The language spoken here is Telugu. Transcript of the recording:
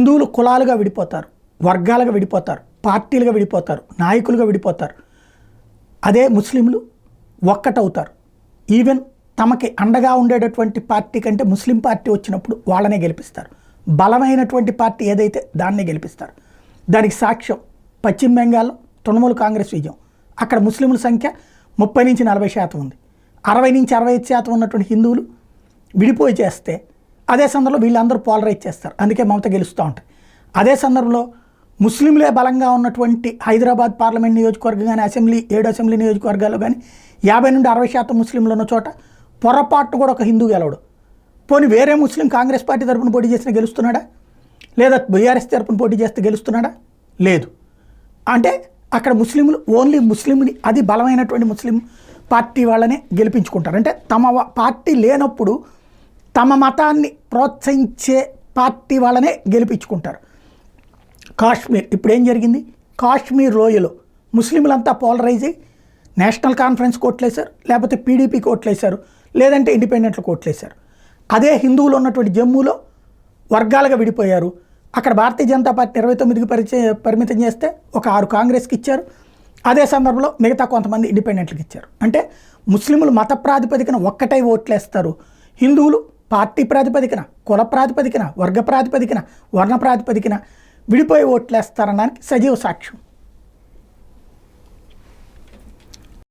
హిందువులు కులాలుగా విడిపోతారు, వర్గాలుగా విడిపోతారు, పార్టీలుగా విడిపోతారు, నాయకులుగా విడిపోతారు. అదే ముస్లింలు ఒక్కటవుతారు. ఈవెన్ తమకి అండగా ఉండేటటువంటి పార్టీ కంటే ముస్లిం పార్టీ వచ్చినప్పుడు వాళ్ళనే గెలిపిస్తారు. బలమైనటువంటి పార్టీ ఏదైతే దాన్నే గెలిపిస్తారు. దానికి సాక్ష్యం పశ్చిమ బెంగాల్లో తృణమూల్ కాంగ్రెస్ విజయం. అక్కడ ముస్లింల సంఖ్య 30 నుంచి 40% ఉంది. 60 నుంచి 65% ఉన్నటువంటి హిందువులు విడిపోయి చేస్తే అదే సందర్భంలో వీళ్ళందరూ పోలరైజ్ చేస్తారు. అందుకే మమత గెలుస్తూ ఉంటాయి. అదే సందర్భంలో ముస్లింలే బలంగా ఉన్నటువంటి హైదరాబాద్ పార్లమెంట్ నియోజకవర్గం కానీ, 7 అసెంబ్లీ నియోజకవర్గాల్లో కానీ 50 నుండి 60% ముస్లింలు ఉన్న చోట పొరపాటును కూడా ఒక హిందూ గెలవడు. పోనీ వేరే ముస్లిం కాంగ్రెస్ పార్టీ తరపున పోటీ చేసిన గెలుస్తున్నాడా? లేదా బీఆర్ఎస్ తరపున పోటీ చేస్తే గెలుస్తున్నాడా? లేదు. అంటే అక్కడ ముస్లింలు ఓన్లీ ముస్లింని, అది బలమైనటువంటి ముస్లిం పార్టీ వాళ్ళనే గెలిపించుకుంటారు. అంటే తమ పార్టీ లేనప్పుడు తమ మతాన్ని ప్రోత్సహించే పార్టీ వాళ్ళనే గెలిపించుకుంటారు. కాశ్మీర్ ఇప్పుడు ఏం జరిగింది? కాశ్మీర్ లోయలో ముస్లింలంతా పోలరైజ్ అయ్యి నేషనల్ కాన్ఫరెన్స్ కోట్లేశారు, లేకపోతే పీడీపీ కోట్లేశారు, లేదంటే ఇండిపెండెంట్లు కోట్లేశారు. అదే హిందువులు ఉన్నటువంటి జమ్మూలో వర్గాలుగా విడిపోయారు. అక్కడ భారతీయ జనతా పార్టీ 29కి పరిమితం చేస్తే ఒక 6 కాంగ్రెస్కి ఇచ్చారు. అదే సందర్భంలో మిగతా కొంతమంది ఇండిపెండెంట్లకు ఇచ్చారు. అంటే ముస్లింలు మత ప్రాతిపదికన ఒక్కటై ఓట్లేస్తారు. హిందువులు పార్టీ ప్రాతిపదికన, కుల ప్రాతిపదికన, వర్గ ప్రాతిపదికన, వర్ణ ప్రాతిపదికన విడిపోయి ఓట్లేస్తారనడానికి సజీవ సాక్ష్యం.